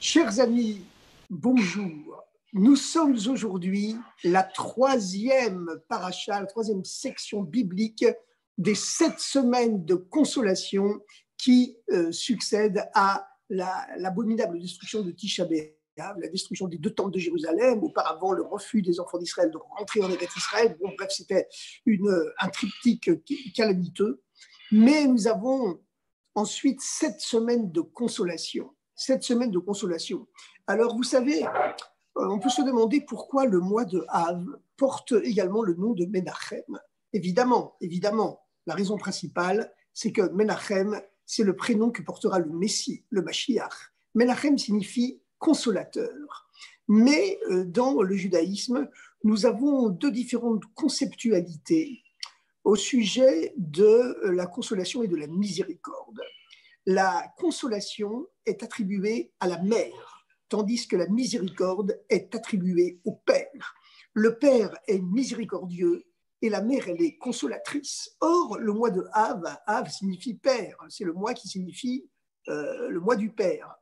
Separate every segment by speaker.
Speaker 1: Chers amis, bonjour. Nous sommes aujourd'hui la troisième paracha, la troisième section biblique des 7 semaines de consolation qui succèdent à l'abominable destruction de Tisha B'Av, la destruction des 2 temples de Jérusalem, auparavant le refus des enfants d'Israël de rentrer en Eretz Israël. Bon, bref, c'était un triptyque calamiteux. Mais nous avons ensuite 7 semaines de consolation. 7 semaines de consolation. Alors, vous savez, on peut se demander pourquoi le mois de Av porte également le nom de Menachem. Évidemment, la raison principale, c'est que Menachem, c'est le prénom que portera le Messie, le Mashiach. Menachem signifie consolateur. Mais dans le judaïsme, nous avons 2 différentes conceptualités au sujet de la consolation et de la miséricorde. La consolation est attribuée à la mère, tandis que la miséricorde est attribuée au père. Le père est miséricordieux et la mère, elle est consolatrice. Or, le mois de Av signifie père, c'est le mois qui signifie le mois du père.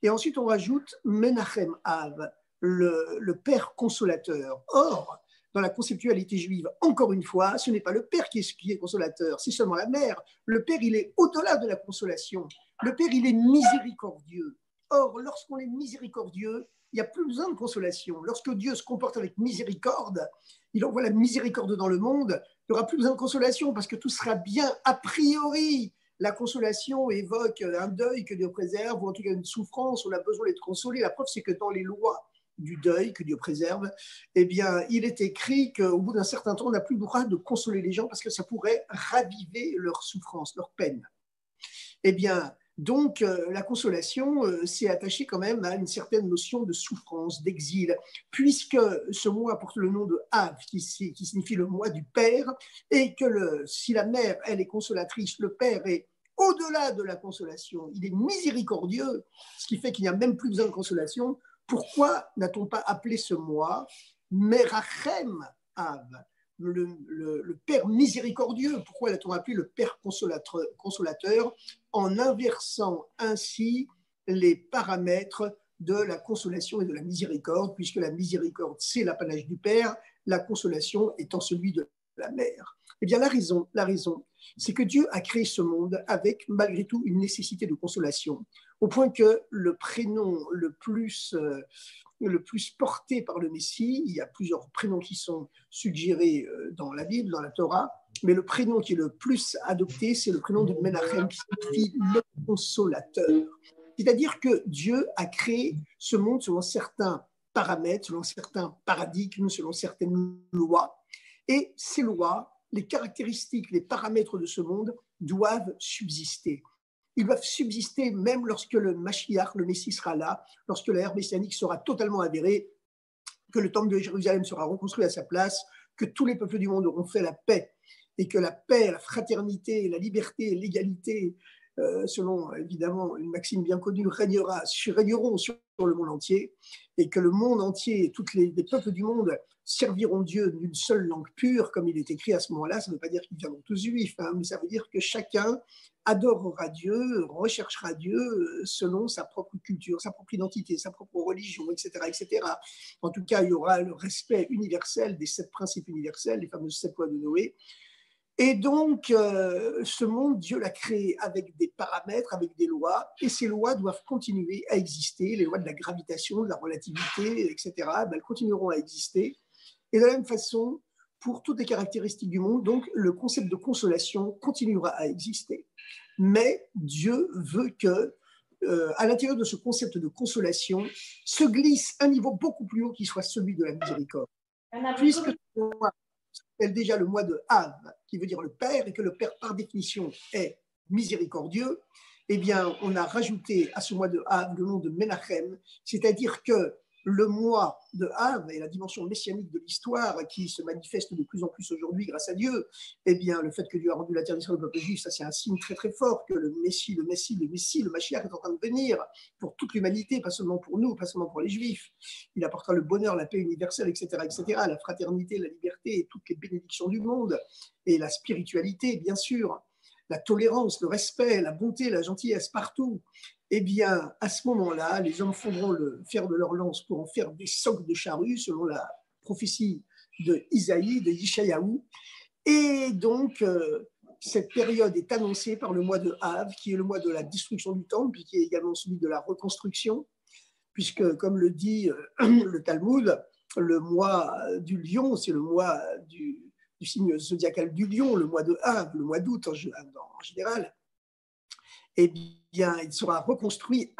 Speaker 1: Et ensuite, on rajoute Menachem Av, le père consolateur. Or, dans la conceptualité juive, encore une fois, ce n'est pas le père qui est consolateur, c'est seulement la mère. Le père, il est au-delà de la consolation. Le père, il est miséricordieux. Or, lorsqu'on est miséricordieux, il n'y a plus besoin de consolation. Lorsque Dieu se comporte avec miséricorde, il envoie la miséricorde dans le monde, il n'y aura plus besoin de consolation parce que tout sera bien a priori. La consolation évoque un deuil que Dieu préserve, ou en tout cas une souffrance, on a besoin d'être consolé. La preuve, c'est que dans les lois du deuil que Dieu préserve, eh bien, il est écrit qu'au bout d'un certain temps, on n'a plus le droit de consoler les gens parce que ça pourrait raviver leur souffrance, leur peine. Eh bien, donc, la consolation s'est attachée quand même à une certaine notion de souffrance, d'exil, puisque ce mois porte le nom de Av, qui signifie le mois du Père, et que si la mère, elle est consolatrice, le Père est au-delà de la consolation, il est miséricordieux, ce qui fait qu'il n'y a même plus besoin de consolation. Pourquoi n'a-t-on pas appelé ce mois Merachem Av, le Père miséricordieux? Pourquoi l'a-t-on appelé le Père consolateur, en inversant ainsi les paramètres de la consolation et de la miséricorde, puisque la miséricorde, c'est l'apanage du Père, la consolation étant celui de la mère. Eh bien, la raison, c'est que Dieu a créé ce monde avec, malgré tout, une nécessité de consolation, au point que le prénom le plus porté par le Messie, il y a plusieurs prénoms qui sont suggérés dans la Bible, dans la Torah, mais le prénom qui est le plus adopté, c'est le prénom de Menachem, qui signifie le consolateur. C'est-à-dire que Dieu a créé ce monde selon certains paramètres, selon certains paradigmes, selon certaines lois. Et ces lois, les caractéristiques, les paramètres de ce monde doivent subsister. Ils doivent subsister même lorsque le Mashiach, le Messie, sera là, lorsque l'ère messianique sera totalement avérée, que le temple de Jérusalem sera reconstruit à sa place, que tous les peuples du monde auront fait la paix, et que la paix, la fraternité, la liberté, l'égalité, selon évidemment une maxime bien connue, régneront sur le monde entier, et que le monde entier, tous les peuples du monde serviront Dieu d'une seule langue pure, comme il est écrit à ce moment-là. Ça ne veut pas dire qu'ils deviendront tous juifs, mais ça veut dire que chacun adorera Dieu, recherchera Dieu selon sa propre culture, sa propre identité, sa propre religion, etc., etc. En tout cas, il y aura le respect universel des 7 principes universels, les fameuses 7 lois de Noé. Et donc, ce monde, Dieu l'a créé avec des paramètres, avec des lois, et ces lois doivent continuer à exister. Les lois de la gravitation, de la relativité, etc., elles continueront à exister. Et de la même façon, pour toutes les caractéristiques du monde, donc le concept de consolation continuera à exister. Mais Dieu veut que, à l'intérieur de ce concept de consolation, se glisse un niveau beaucoup plus haut qui soit celui de la miséricorde. Puisque c'est déjà le mois de Av, qui veut dire le Père, et que le Père, par définition, est miséricordieux, eh bien, on a rajouté à ce mois de Av le nom de Menachem, c'est-à-dire que le mois de Av et la dimension messianique de l'histoire qui se manifeste de plus en plus aujourd'hui grâce à Dieu, eh bien, le fait que Dieu a rendu la terre d'Israël au peuple juif, ça c'est un signe très très fort que le Messie, le Mashiach est en train de venir pour toute l'humanité, pas seulement pour nous, pas seulement pour les Juifs. Il apportera le bonheur, la paix universelle, etc., etc., la fraternité, la liberté et toutes les bénédictions du monde, et la spiritualité, bien sûr. la tolérance, le respect, la bonté, la gentillesse partout, eh bien, à ce moment-là, les hommes fondront le fer de leur lance pour en faire des socs de charrues, selon la prophétie de Isaïe, de Yeshayahu. Et donc, cette période est annoncée par le mois de Av, qui est le mois de la destruction du temple, puis qui est également celui de la reconstruction, puisque, comme le dit le Talmud, le mois du lion, c'est le mois du signe zodiacal du lion, le mois de Av, le mois d'août en général. Eh bien, il sera reconstruit.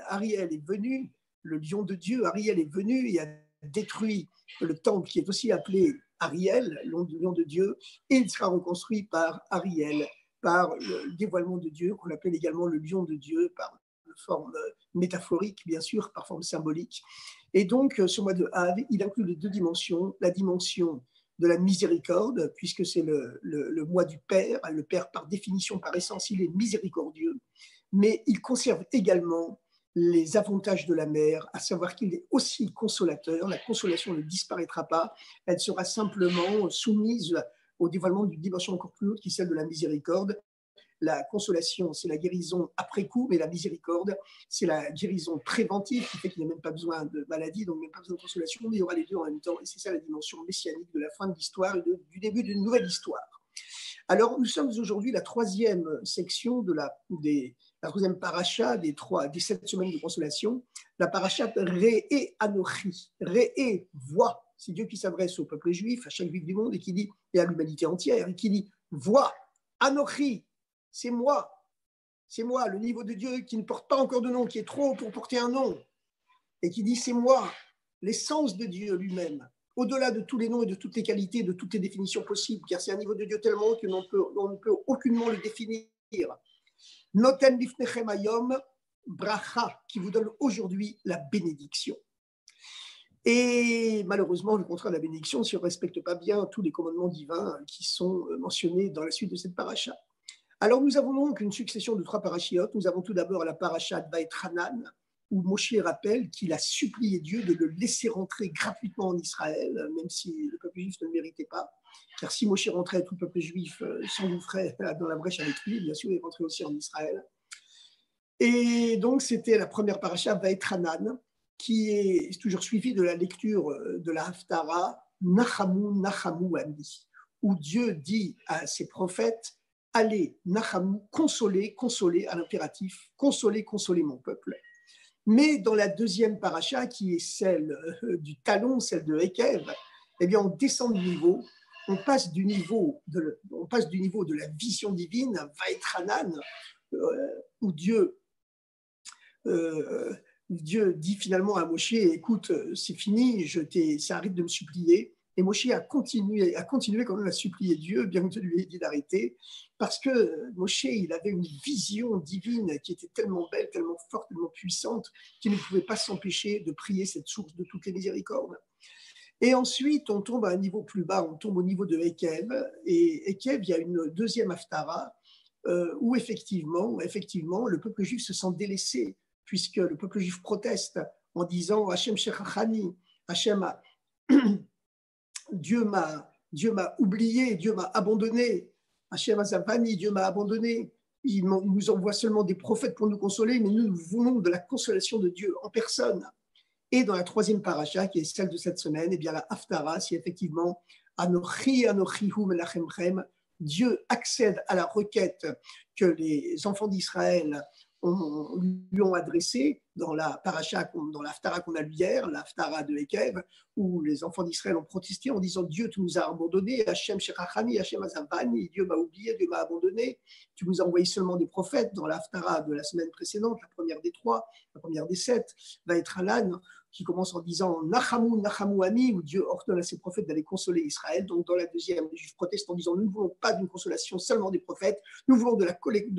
Speaker 1: Ariel est venu, le lion de Dieu, Ariel est venu et a détruit le temple qui est aussi appelé Ariel, le lion de Dieu, et il sera reconstruit par Ariel, par le dévoilement de Dieu, qu'on appelle également le lion de Dieu, par forme métaphorique, bien sûr, par forme symbolique. Et donc, ce mois de Av, il inclut les deux dimensions, la dimension de la miséricorde, puisque c'est le mois du Père. Le Père, par définition, par essence, il est miséricordieux, mais il conserve également les avantages de la mère, à savoir qu'il est aussi consolateur. La consolation ne disparaîtra pas, elle sera simplement soumise au dévoilement d'une dimension encore plus haute, qui est celle de la miséricorde. La consolation, c'est la guérison après coup, mais la miséricorde, c'est la guérison préventive, qui fait qu'il n'y a même pas besoin de maladie, donc même pas besoin de consolation, mais il y aura les deux en même temps, et c'est ça la dimension messianique de la fin de l'histoire et du début d'une nouvelle histoire. Alors, nous sommes aujourd'hui la troisième section de la troisième paracha des 7 semaines de consolation, la paracha Re'e Anochi. Re'e, voix, c'est Dieu qui s'adresse au peuple juif, à chaque juif du monde, et à l'humanité entière, et qui dit, voix, Anochi, c'est moi, le niveau de Dieu qui ne porte pas encore de nom, qui est trop haut pour porter un nom, et qui dit c'est moi, l'essence de Dieu lui-même, au-delà de tous les noms et de toutes les qualités, de toutes les définitions possibles, car c'est un niveau de Dieu tellement haut que l'on ne peut aucunement le définir. Noten lifnechem hayom bracha, qui vous donne aujourd'hui la bénédiction. Et malheureusement, le contraire de la bénédiction, si on ne respecte pas bien tous les commandements divins qui sont mentionnés dans la suite de cette paracha. Alors, nous avons donc une succession de 3 parachiotes. Nous avons tout d'abord la paracha de Vaet Hanan, où Moshe rappelle qu'il a supplié Dieu de le laisser rentrer gratuitement en Israël, même si le peuple juif ne le méritait pas. Car si Moshe rentrait, tout le peuple juif s'engouffrait dans la brèche avec lui, bien sûr, il rentrait aussi en Israël. Et donc, c'était la première paracha, Vaet Hanan, qui est toujours suivie de la lecture de la Haftara, Nachamu, Nachamu Ami, où Dieu dit à ses prophètes, allez, Nachamu, consolez à l'impératif, consolez mon peuple. Mais dans la deuxième paracha, qui est celle du talon, celle de Ekev, eh bien, on descend de niveau, on passe du niveau de la vision divine, Vaet Hanan, où Dieu dit finalement à Moshe, écoute, c'est fini, ça arrête de me supplier. Et Moshe a continué quand même à supplier Dieu, bien que Dieu lui ait dit d'arrêter, parce que Moshe, il avait une vision divine qui était tellement belle, tellement forte, tellement puissante, qu'il ne pouvait pas s'empêcher de prier cette source de toutes les miséricordes. Et ensuite, on tombe à un niveau plus bas, on tombe au niveau de Ekev. Et Ekev, il y a une deuxième haftara où effectivement, le peuple juif se sent délaissé, puisque le peuple juif proteste en disant « Hachem shechachani », Hachem a... Dieu m'a oublié, Dieu m'a abandonné. Hachem Azavani, Dieu m'a abandonné. Il nous envoie seulement des prophètes pour nous consoler, mais nous voulons de la consolation de Dieu en personne. Et dans la troisième paracha, qui est celle de cette semaine, eh bien la Haftara, c'est effectivement Anochi, Anochi hu menachemchem. Dieu accède à la requête que les enfants d'Israël lui ont adressé dans la paracha, dans la Haftara qu'on a lu hier, la Haftara de Ekev, où les enfants d'Israël ont protesté en disant Dieu, tu nous as abandonnés, Hachem Shechachani, Hachem Azavani, Dieu m'a oublié, Dieu m'a abandonné, tu nous as envoyé seulement des prophètes. Dans la Haftara de la semaine précédente, la première des 3, la première des 7, va être Hanan, qui commence en disant Nachamu, Nachamu Ani, où Dieu ordonne à ses prophètes d'aller consoler Israël. Donc dans la deuxième, les Juifs protestent en disant nous ne voulons pas d'une consolation seulement des prophètes, nous voulons de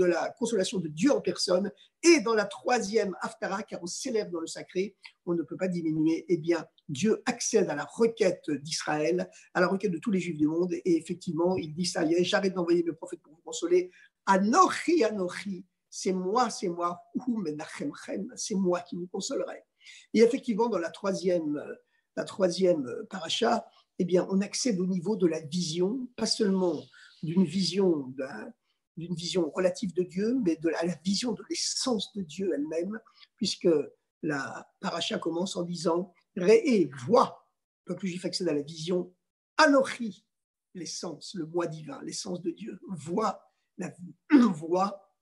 Speaker 1: la consolation de Dieu en personne. Et dans la troisième Haftara, car on s'élève dans le sacré, on ne peut pas diminuer, eh bien Dieu accède à la requête d'Israël, à la requête de tous les Juifs du monde, et effectivement il dit ça y est, j'arrête d'envoyer mes prophètes pour vous consoler. Anochi, Anochi, c'est moi, c'est moi qui vous consolerai. Et effectivement, dans la troisième paracha, eh bien, on accède au niveau de la vision, pas seulement d'une vision d'une vision relative de Dieu, mais à la vision de l'essence de Dieu elle-même, puisque la paracha commence en disant « Réé, vois », le peuple juif accède à la vision « Anochi », l'essence, le moi divin, l'essence de Dieu, voit,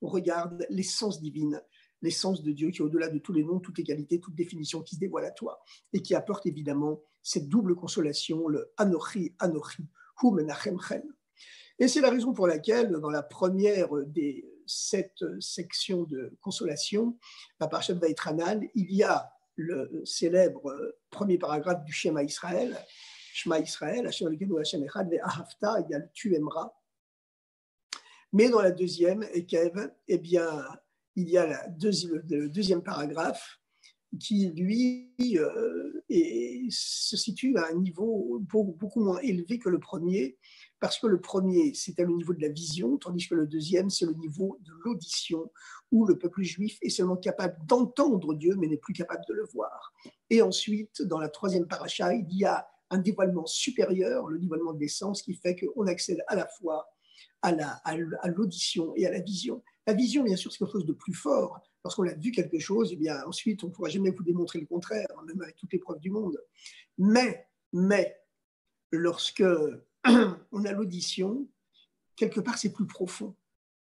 Speaker 1: regarde l'essence divine, l'essence de Dieu qui est au-delà de tous les noms, toutes les qualités, toutes définitions qui se dévoilent à toi et qui apporte évidemment cette double consolation, le Anochi, Anochi, Hu Menachem Chen. Et c'est la raison pour laquelle, dans la première des 7 sections de consolation, la Parashat Vaïtranan, il y a le célèbre premier paragraphe du Shema Israël, Hashem Elokeinu Hashem Echad, Ve'ahavta, il y a le tu aimeras. Mais dans la deuxième, Ekev, eh bien, il y a le deuxième paragraphe qui, lui, se situe à un niveau beaucoup moins élevé que le premier, parce que le premier, c'était le niveau de la vision, tandis que le deuxième, c'est le niveau de l'audition, où le peuple juif est seulement capable d'entendre Dieu, mais n'est plus capable de le voir. Et ensuite, dans la troisième paracha, il y a un dévoilement supérieur, le dévoilement de l'essence, qui fait qu'on accède à la fois à l'audition et à la vision. La vision, bien sûr, c'est quelque chose de plus fort. Lorsqu'on a vu quelque chose, eh bien, ensuite, on ne pourra jamais vous démontrer le contraire, même avec toutes les preuves du monde. Mais lorsque on a l'audition, quelque part, c'est plus profond.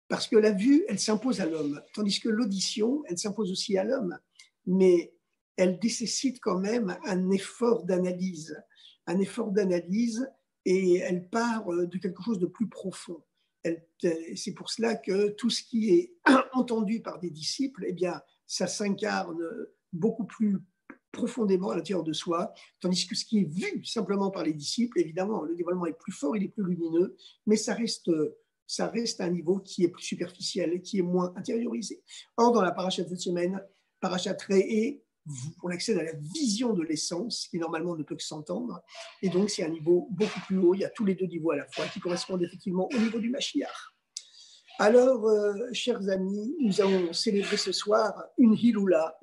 Speaker 1: Parce que la vue, elle s'impose à l'homme, tandis que l'audition, elle s'impose aussi à l'homme. Mais elle nécessite quand même un effort d'analyse. Et elle part de quelque chose de plus profond. C'est pour cela que tout ce qui est entendu par des disciples, eh bien, ça s'incarne beaucoup plus profondément à l'intérieur de soi, tandis que ce qui est vu simplement par les disciples, évidemment, le dévoilement est plus fort, il est plus lumineux, mais ça reste à un niveau qui est plus superficiel et qui est moins intériorisé. Or, dans la paracha de cette semaine, paracha Réé, on accède à la vision de l'essence, qui normalement ne peut que s'entendre, et donc c'est un niveau beaucoup plus haut, il y a tous les deux niveaux à la fois, qui correspondent effectivement au niveau du Mashiach. Alors, chers amis, nous allons célébrer ce soir une hiloula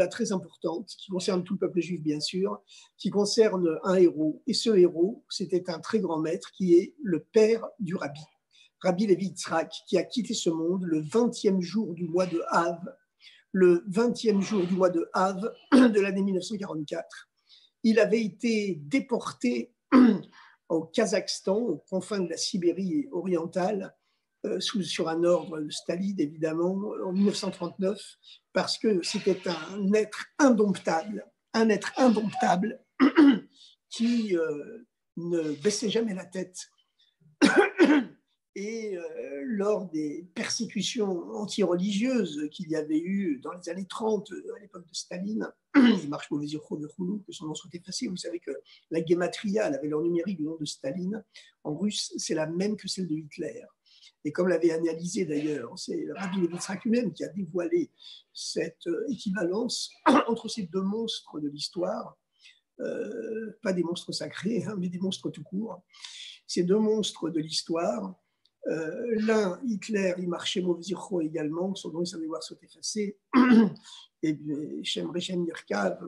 Speaker 1: très importante, qui concerne tout le peuple juif, bien sûr, qui concerne un héros. Et ce héros, c'était un très grand maître, qui est le père du Rabbi, Rabbi Levi Yitzhak, qui a quitté ce monde le 20e jour du mois de Av, le 20e jour du mois de Av de l'année 1944. Il avait été déporté au Kazakhstan, aux confins de la Sibérie orientale, sur un ordre de Staline, évidemment, en 1939, parce que c'était un être indomptable qui ne baissait jamais la tête. Et lors des persécutions anti-religieuses qu'il y avait eu dans les années 30, à l'époque de Staline, il marche mauvais que son nom soit effacé. Vous savez que la gematria, elle avait leur numérique du nom de Staline. En russe, c'est la même que celle de Hitler. Et comme l'avait analysé d'ailleurs, c'est Rabbi Levi Yitzhak lui-même qui a dévoilé cette équivalence entre ces deux monstres de l'histoire, pas des monstres sacrés, hein, mais des monstres tout court. Ces deux monstres de l'histoire, l'un, Hitler, il marchait mauvais également, son nom, il savait voir soit effacé, et Shem Rechem Yirkav,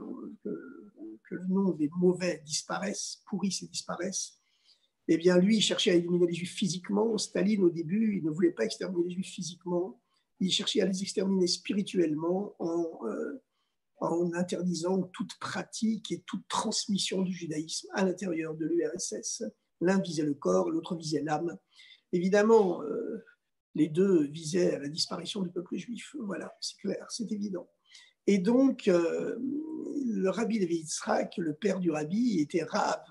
Speaker 1: que le nom des mauvais disparaisse, pourrissent et disparaissent. Eh bien, lui, il cherchait à éliminer les Juifs physiquement. Staline, au début, il ne voulait pas exterminer les Juifs physiquement. Il cherchait à les exterminer spirituellement en interdisant toute pratique et toute transmission du judaïsme à l'intérieur de l'URSS. L'un visait le corps, l'autre visait l'âme. Évidemment, les deux visaient à la disparition du peuple juif. Voilà, c'est clair, c'est évident. Et donc, le Rabbi Levi Yitzhak, le père du Rabbi, était Rav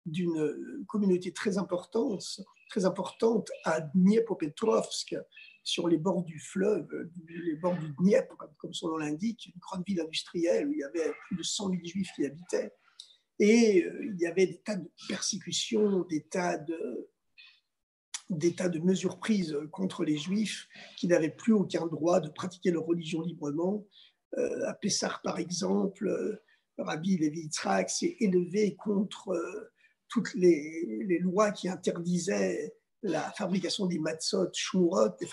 Speaker 1: d'une communauté très importante à Dniepropetrovsk, sur les bords du fleuve, les bords du Dniepr, comme son nom l'indique, une grande ville industrielle où il y avait plus de 100 000 juifs qui habitaient. Et il y avait des tas de persécutions, des tas de mesures prises contre les juifs qui n'avaient plus aucun droit de pratiquer leur religion librement. À Pessah, par exemple, Rabbi Levi Yitzhak s'est élevé contre toutes les lois qui interdisaient la fabrication des matzot shmurot, les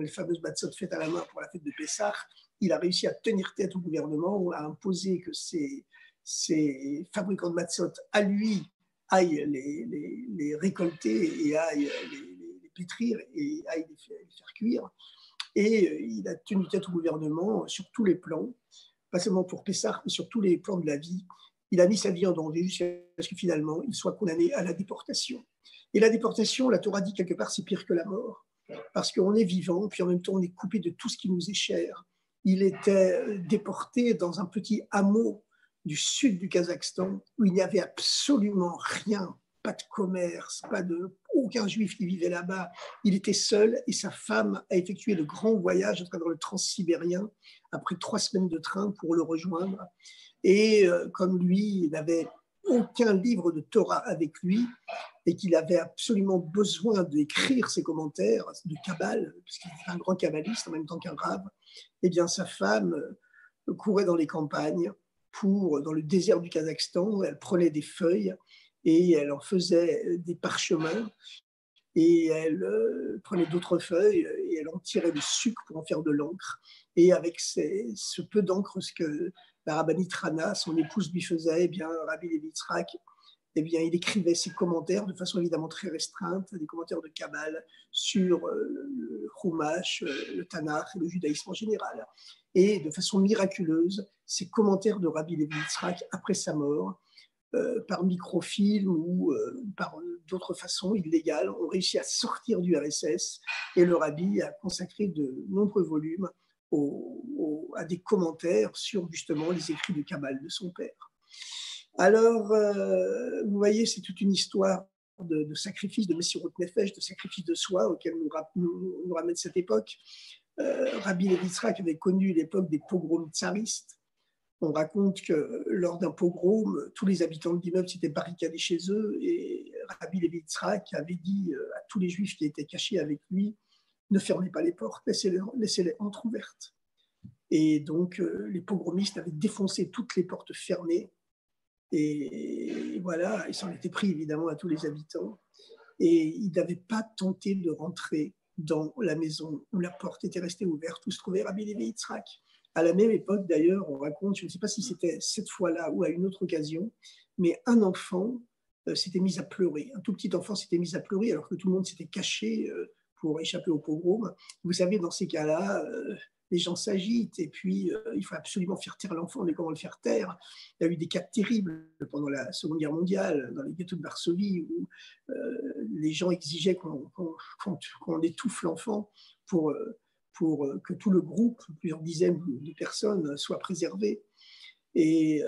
Speaker 1: fameuses matzot faites à la main pour la fête de Pessah. Il a réussi à tenir tête au gouvernement, à imposer que ces fabricants de matzot, à lui, aillent les récolter et aillent les pétrir et à les faire cuire. Et il a tenu tête au gouvernement sur tous les plans, pas seulement pour Pessah, mais sur tous les plans de la vie. Il a mis sa vie en danger jusqu'à ce que finalement il soit condamné à la déportation. Et la déportation, la Torah dit quelque part, c'est pire que la mort, parce qu'on est vivant, puis en même temps on est coupé de tout ce qui nous est cher. Il était déporté dans un petit hameau du sud du Kazakhstan où il n'y avait absolument rien, pas de commerce, aucun juif qui vivait là-bas. Il était seul et sa femme a effectué le grand voyage à travers le transsibérien après 3 semaines de train pour le rejoindre. Et comme lui, il n'avait aucun livre de Torah avec lui et qu'il avait absolument besoin d'écrire ses commentaires de Kabbale, parce qu'il était un grand kabbaliste en même temps qu'un rave, eh bien sa femme courait dans les campagnes, dans le désert du Kazakhstan, elle prenait des feuilles et elle en faisait des parchemins et elle prenait d'autres feuilles et elle en tirait le sucre pour en faire de l'encre. Et avec ce peu d'encre, ce que la rabbinite Rana, son épouse, lui faisait, eh bien, Rabbi Levi Yitzhak, eh bien, il écrivait ses commentaires de façon évidemment très restreinte, des commentaires de Kabbale sur le Chumash, le Tanakh et le judaïsme en général. Et de façon miraculeuse, ces commentaires de Rabbi Levi Yitzhak, après sa mort, par microfilm ou par d'autres façons illégales, ont réussi à sortir du RSS et le Rabbi a consacré de nombreux volumes à des commentaires sur justement les écrits de Kabbale de son père. Alors, vous voyez, c'est toute une histoire de sacrifice, de Messirut Nefesh, de sacrifice de soi auquel nous ramène cette époque. Rabbi Levi Yitzhak avait connu l'époque des pogroms tsaristes. On raconte que lors d'un pogrom, tous les habitants de l'immeuble s'étaient barricadés chez eux et Rabbi Levi Yitzhak avait dit à tous les juifs qui étaient cachés avec lui, ne fermez pas les portes, laissez-les entrouvertes. Et donc, les pogromistes avaient défoncé toutes les portes fermées. Et voilà, ils s'en étaient pris évidemment à tous les habitants. Et ils n'avaient pas tenté de rentrer dans la maison où la porte était restée ouverte, où se trouvait Rabbi Levi Yitzhak. À la même époque, d'ailleurs, on raconte, je ne sais pas si c'était cette fois-là ou à une autre occasion, mais un enfant s'était mis à pleurer. Un tout petit enfant s'était mis à pleurer alors que tout le monde s'était caché pour échapper au pogrom. Vous savez, dans ces cas-là, les gens s'agitent et puis il faut absolument faire taire l'enfant. Mais comment le faire taire? Il y a eu des cas terribles pendant la Seconde Guerre mondiale, dans les ghettos de Varsovie, où les gens exigeaient qu'on étouffe l'enfant pour que tout le groupe, plusieurs dizaines de personnes, soit préservé. Et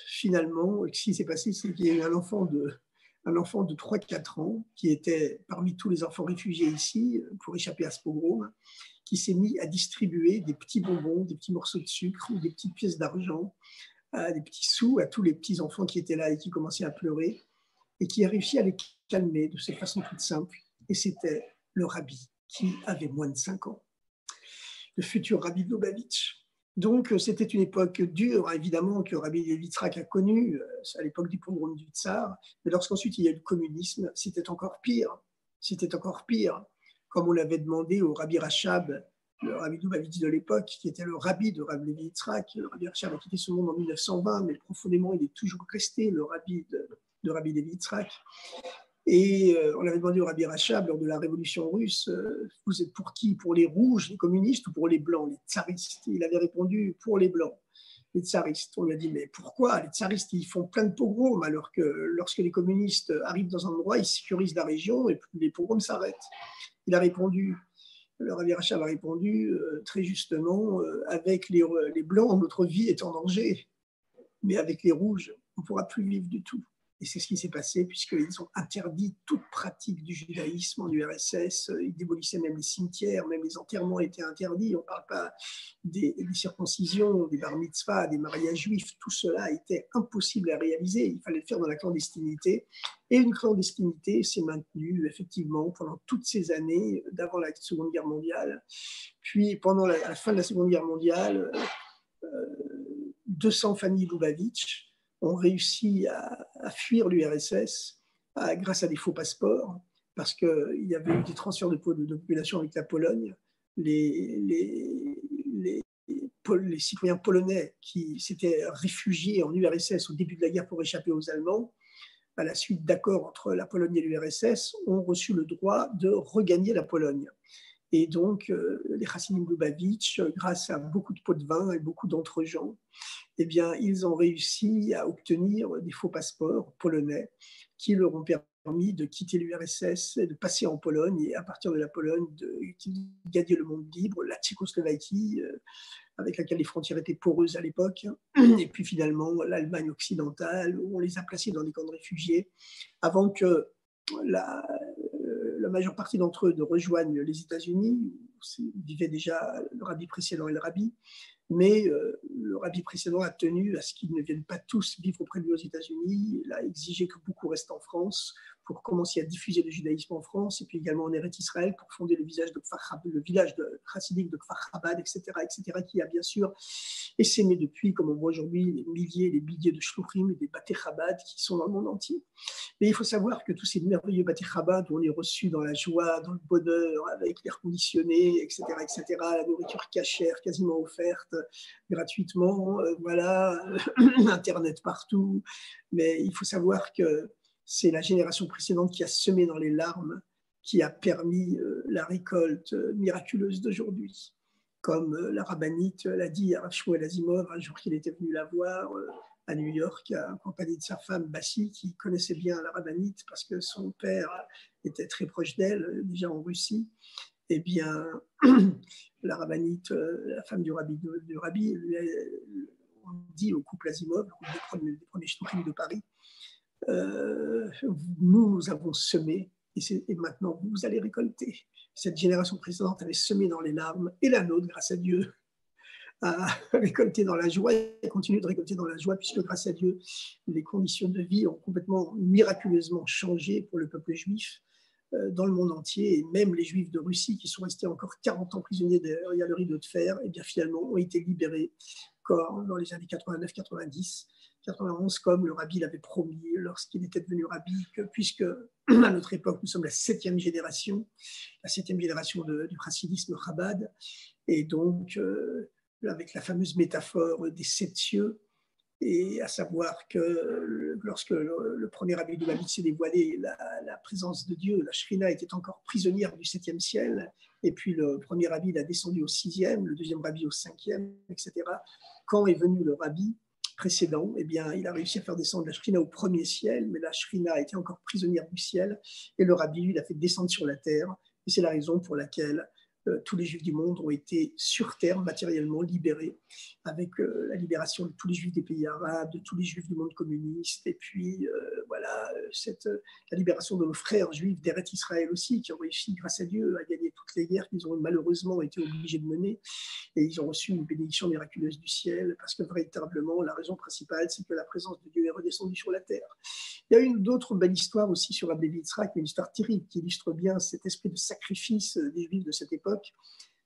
Speaker 1: finalement, ce qui s'est passé, c'est qu'il y a eu un enfant de 3-4 ans, qui était parmi tous les enfants réfugiés ici, pour échapper à ce pogrom, qui s'est mis à distribuer des petits bonbons, des petits morceaux de sucre ou des petites pièces d'argent, des petits sous à tous les petits enfants qui étaient là et qui commençaient à pleurer, et qui a réussi à les calmer de cette façon toute simple. Et c'était le rabbi qui avait moins de 5 ans, le futur Rabbi de Lubavitch. Donc, c'était une époque dure, évidemment, que Rabbi Levi Yitzhak a connue, à l'époque du pogrom du Tsar. Mais lorsqu'ensuite il y a eu le communisme, c'était encore pire. C'était encore pire. Comme on l'avait demandé au Rabbi Rachab, le Rabbi de Lubavitch de l'époque, qui était le Rabbi de Rabbi Levi Yitzhak. Le Rabbi Rachab a quitté ce monde en 1920, mais profondément, il est toujours resté le Rabbi de Rabbi Levi Yitzhak. Et on avait demandé au Rabbi Rachab lors de la révolution russe, vous êtes pour qui? Pour les rouges, les communistes, ou pour les blancs, les tsaristes? Il avait répondu pour les blancs, les tsaristes. On lui a dit, mais pourquoi? Les tsaristes, ils font plein de pogroms, alors que lorsque les communistes arrivent dans un endroit, ils sécurisent la région et les pogroms s'arrêtent. Il a répondu, le Rabbi Rachab a répondu très justement, avec les blancs, notre vie est en danger, mais avec les rouges, on ne pourra plus vivre du tout. Et c'est ce qui s'est passé, puisqu'ils ont interdit toute pratique du judaïsme en URSS. Ils démolissaient même les cimetières, même les enterrements étaient interdits. On ne parle pas des circoncisions, des bar mitzvahs, des mariages juifs. Tout cela était impossible à réaliser. Il fallait le faire dans la clandestinité. Et une clandestinité s'est maintenue, effectivement, pendant toutes ces années d'avant la Seconde Guerre mondiale. Puis, pendant la fin de la Seconde Guerre mondiale, 200 familles Lubavitch ont réussi à fuir l'URSS grâce à des faux passeports, parce qu'il y avait eu des transferts de population avec la Pologne. Les citoyens polonais qui s'étaient réfugiés en URSS au début de la guerre pour échapper aux Allemands à la suite d'accords entre la Pologne et l'URSS, ont reçu le droit de regagner la Pologne. Et donc, les Chassidim Lubavitch, grâce à beaucoup de pots de vin et beaucoup d'entre-gens, eh bien, ils ont réussi à obtenir des faux passeports polonais qui leur ont permis de quitter l'URSS et de passer en Pologne, et à partir de la Pologne, de gagner le monde libre, la Tchécoslovaquie, avec laquelle les frontières étaient poreuses à l'époque, et puis finalement l'Allemagne occidentale, où on les a placés dans des camps de réfugiés, avant que la majeure partie d'entre eux ne rejoignent les États-Unis, où vivaient déjà le rabbi précédent et le rabbi, mais le rabbi précédent a tenu à ce qu'ils ne viennent pas tous vivre auprès de lui aux États-Unis. Il a exigé que beaucoup restent en France pour commencer à diffuser le judaïsme en France, et puis également en Eretz Israël pour fonder le village de chassidique de Kfar Chabad, etc., qui a bien sûr essaimé depuis, comme on voit aujourd'hui, les milliers, les milliers de shluchim et des Baté Chabad qui sont dans le monde entier. Mais il faut savoir que tous ces merveilleux Baté Chabad où on est reçu dans la joie, dans le bonheur, avec l'air conditionné, etc., la nourriture cachère quasiment offerte gratuitement, voilà, Internet partout. Mais il faut savoir que c'est la génération précédente qui a semé dans les larmes, qui a permis la récolte miraculeuse d'aujourd'hui. Comme la rabbinite l'a dit à Rav Shmuel Azimov un jour qu'il était venu la voir à New York, accompagné de sa femme Bassi, qui connaissait bien la rabbinite parce que son père était très proche d'elle, déjà en Russie. Eh bien, la rabbinite, la femme du rabbi, on dit au couple Azimov, le couple des premiers shluchim de Paris, nous avons semé et maintenant vous allez récolter. Cette génération précédente avait semé dans les larmes, et la nôtre, grâce à Dieu, a récolté dans la joie et continue de récolter dans la joie, puisque grâce à Dieu, les conditions de vie ont complètement miraculeusement changé pour le peuple juif dans le monde entier, et même les juifs de Russie qui sont restés encore 40 ans prisonniers derrière le rideau de fer, et bien finalement ont été libérés dans les années 89-90, 91, comme le rabbi l'avait promis lorsqu'il était devenu rabbi, que puisque à notre époque nous sommes la septième génération du chassidisme Chabad, et donc avec la fameuse métaphore des 7 cieux, et à savoir que lorsque le premier rabbi de Lubavitch s'est dévoilé, la présence de Dieu, la Shrina, était encore prisonnière du 7e ciel, et puis le premier rabbi l'a descendu au 6e, le deuxième rabbi au 5e, etc. Quand est venu le rabbi précédent, eh bien, il a réussi à faire descendre la Shrina au premier ciel, mais la Shrina était encore prisonnière du ciel, et le rabbi, lui, l'a fait descendre sur la terre, et c'est la raison pour laquelle tous les juifs du monde ont été sur terre matériellement libérés, avec la libération de tous les juifs des pays arabes, de tous les juifs du monde communiste, et puis voilà, la libération de nos frères juifs d'Eretz Israël aussi, qui ont réussi, grâce à Dieu, à gagner toutes les guerres qu'ils ont malheureusement été obligés de mener, et ils ont reçu une bénédiction miraculeuse du ciel, parce que véritablement, la raison principale, c'est que la présence de Dieu est redescendue sur la terre. Il y a une autre belle histoire aussi sur Rabbi Levi Yitzhak, une histoire terrible qui illustre bien cet esprit de sacrifice des Juifs de cette époque.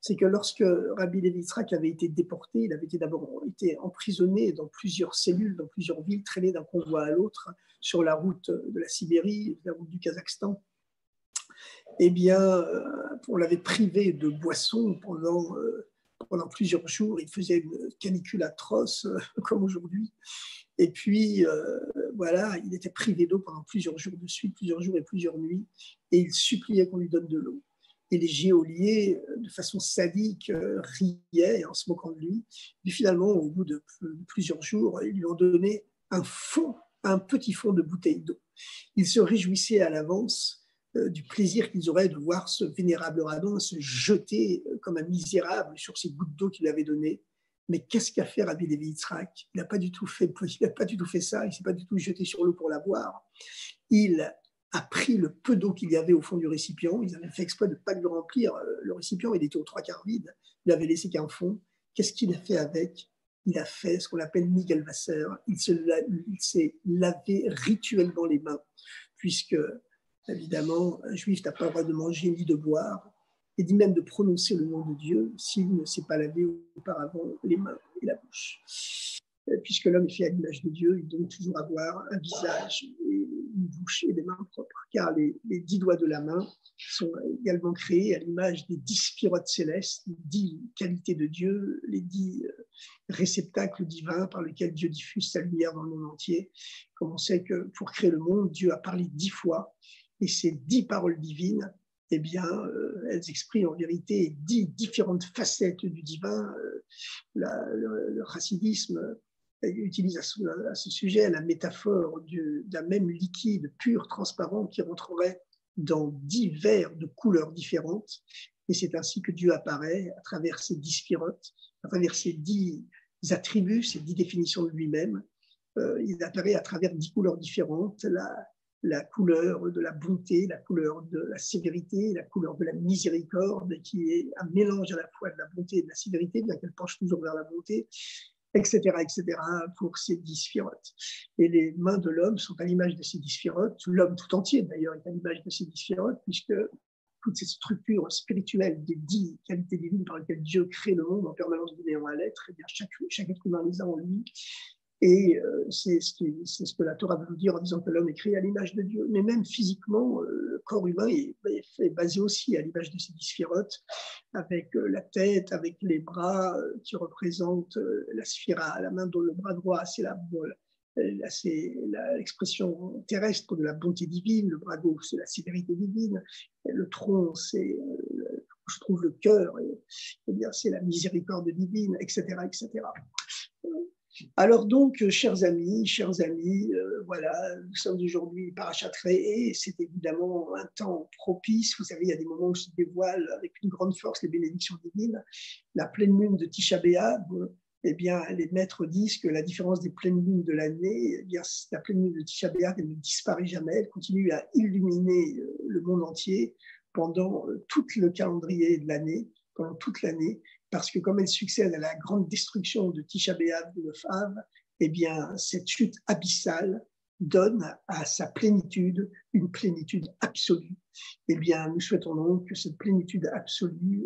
Speaker 1: C'est que lorsque Rabbi Levi Yitzhak avait été déporté, il avait d'abord été emprisonné dans plusieurs cellules, dans plusieurs villes, traîné d'un convoi à l'autre sur la route de la Sibérie, la route du Kazakhstan. Eh bien, on l'avait privé de boissons pendant plusieurs jours. Il faisait une canicule atroce, comme aujourd'hui. Et puis, voilà, il était privé d'eau pendant plusieurs jours de suite, plusieurs jours et plusieurs nuits, et il suppliait qu'on lui donne de l'eau. Et les geôliers, de façon sadique, riaient en se moquant de lui. Puis finalement, au bout de plusieurs jours, ils lui ont donné un petit fond de bouteille d'eau. Ils se réjouissaient à l'avance du plaisir qu'ils auraient de voir ce vénérable rabbin se jeter comme un misérable sur ces gouttes d'eau qu'il avait données. Mais qu'est-ce qu'a fait Rabbi Levi Yitzhak? Il n'a pas du tout fait ça, il ne s'est pas du tout jeté sur l'eau pour la boire. Il a pris le peu d'eau qu'il y avait au fond du récipient, ils avaient fait exprès de ne pas le remplir, le récipient, il était aux 3/4 vide, il n'avait laissé qu'un fond. Qu'est-ce qu'il a fait avec? Il a fait ce qu'on appelle Migelwasser, il s'est lavé rituellement les mains, puisque, évidemment, un juif n'a pas le droit de manger ni de boire, et dit même de prononcer le nom de Dieu s'il ne s'est pas lavé auparavant les mains et la bouche. puisque l'homme est fait à l'image de Dieu, il doit toujours avoir un visage et une bouche et des mains propres, car les 10 doigts de la main sont également créés à l'image des 10 sphirotes célestes, les 10 qualités de Dieu, les 10 réceptacles divins par lesquels Dieu diffuse sa lumière dans le monde entier. Comme on sait que pour créer le monde, Dieu a parlé 10 fois, et ces 10 paroles divines, eh bien, elles expriment en vérité 10 différentes facettes du divin. Le chassidisme utilise à ce sujet la métaphore d'un même liquide pur, transparent, qui rentrerait dans 10 verres de couleurs différentes. Et c'est ainsi que Dieu apparaît à travers ces 10 sphirotes, à travers ces 10 attributs, ces 10 définitions de lui-même. Il apparaît à travers 10 couleurs différentes, la couleur de la bonté, la couleur de la sévérité, la couleur de la miséricorde, qui est un mélange à la fois de la bonté et de la sévérité, bien qu'elle penche toujours vers la bonté, etc., pour ces 10 sphirotes. Et les mains de l'homme sont à l'image de ces 10 sphirotes. L'homme tout entier, d'ailleurs, est à l'image de ces 10 sphirotes, puisque toute cette structure spirituelle des 10 qualités divines par lesquelles Dieu crée le monde en permanence du néant à l'être, eh bien chaque être humain les a en lui. Et c'est ce que la Torah veut nous dire en disant que l'homme est créé à l'image de Dieu. Mais même physiquement, le corps humain est basé aussi à l'image de ces 10 sphirotes, avec la tête, avec les bras qui représentent la sphira, la main dont le bras droit, c'est l'expression terrestre de la bonté divine, le bras gauche, c'est la sévérité divine, et le tronc, c'est, je trouve, le cœur, et bien, c'est la miséricorde divine, etc., etc. Alors donc, chers amis, voilà, nous sommes aujourd'hui Parashat Re'eh, et c'est évidemment un temps propice. Vous savez, il y a des moments où se dévoilent avec une grande force les bénédictions divines. La pleine lune de Tisha B'Av, eh bien, les maîtres disent que la différence des pleines lunes de l'année, eh bien, la pleine lune de Tisha B'Av, elle ne disparaît jamais, elle continue à illuminer le monde entier pendant tout le calendrier de l'année, pendant toute l'année, parce que comme elle succède à la grande destruction de Tisha B'Av de Av, eh bien, cette chute abyssale donne à sa plénitude une plénitude absolue. Eh bien, nous souhaitons donc que cette plénitude absolue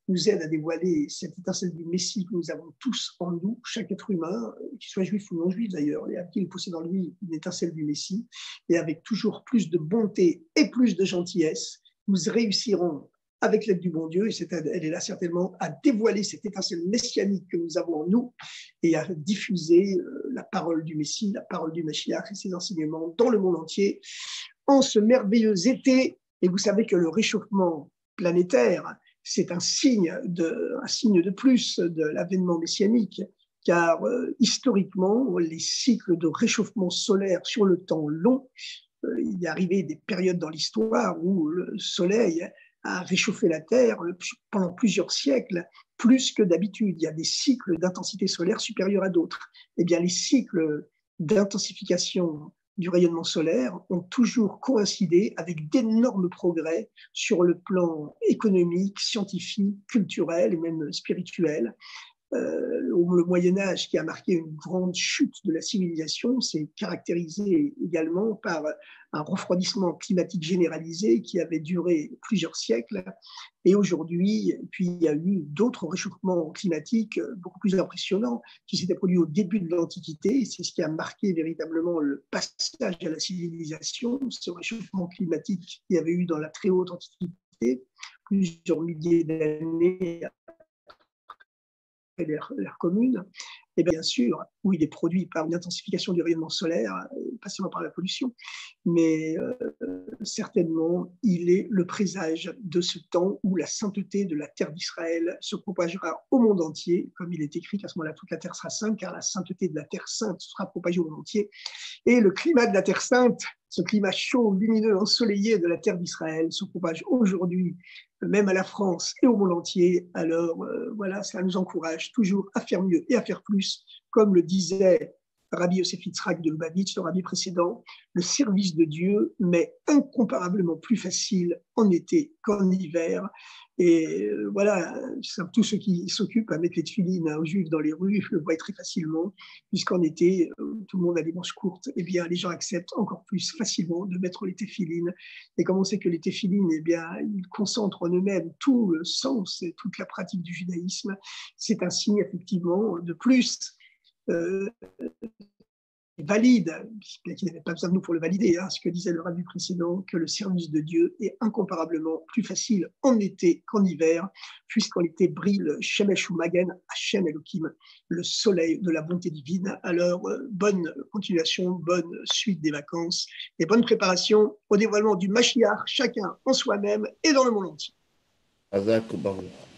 Speaker 1: nous aide à dévoiler cette étincelle du Messie que nous avons tous en nous, chaque être humain, qu'il soit juif ou non juif d'ailleurs, et à qui il possède en lui une étincelle du Messie, et avec toujours plus de bonté et plus de gentillesse, nous réussirons avec l'aide du bon Dieu, et elle est là certainement à dévoiler cette étincelle messianique que nous avons en nous et à diffuser la parole du Messie, la parole du Mashiach et ses enseignements dans le monde entier en ce merveilleux été. Et vous savez que le réchauffement planétaire, c'est un signe de plus de l'avènement messianique, car historiquement, les cycles de réchauffement solaire sur le temps long, il est arrivé des périodes dans l'histoire où le soleil a réchauffé la Terre pendant plusieurs siècles, plus que d'habitude. Il y a des cycles d'intensité solaire supérieurs à d'autres. Eh bien, les cycles d'intensification du rayonnement solaire ont toujours coïncidé avec d'énormes progrès sur le plan économique, scientifique, culturel et même spirituel. Le Moyen-Âge, qui a marqué une grande chute de la civilisation, s'est caractérisé également par un refroidissement climatique généralisé qui avait duré plusieurs siècles. Et aujourd'hui, puis il y a eu d'autres réchauffements climatiques beaucoup plus impressionnants qui s'étaient produits au début de l'Antiquité. C'est ce qui a marqué véritablement le passage à la civilisation, ce réchauffement climatique qu'il y avait eu dans la très haute Antiquité, plusieurs milliers d'années l'ère commune, et bien sûr, où il est produit par une intensification du rayonnement solaire, pas seulement par la pollution, mais certainement, il est le présage de ce temps où la sainteté de la terre d'Israël se propagera au monde entier, comme il est écrit qu'à ce moment-là, toute la terre sera sainte, car la sainteté de la terre sainte sera propagée au monde entier. Et le climat de la terre sainte, ce climat chaud, lumineux, ensoleillé de la terre d'Israël se propage aujourd'hui même à la France et au monde entier. Alors voilà, ça nous encourage toujours à faire mieux et à faire plus, comme le disait Rabbi Yosef Yitzhak de Lubavitch, le rabbi précédent, le service de Dieu m'est incomparablement plus facile en été qu'en hiver. Et voilà, tous ceux qui s'occupent à mettre les tefilines aux Juifs dans les rues le voient très facilement, puisqu'en été, tout le monde a des manches courtes, et bien les gens acceptent encore plus facilement de mettre les tefilines. Et comme on sait que les tefilines, eh bien, ils concentrent en eux-mêmes tout le sens et toute la pratique du judaïsme, c'est un signe effectivement de plus valide, bien qu'il n'avait pas besoin de nous pour le valider, ce que disait le rabbi précédent, que le service de Dieu est incomparablement plus facile en été qu'en hiver, puisqu'en été brille le Shemesh Magen, Hashem Elohim, le soleil de la bonté divine. Alors, bonne continuation, bonne suite des vacances et bonne préparation au dévoilement du Mashiach, chacun en soi-même et dans le monde entier.
Speaker 2: Hazak Baruch.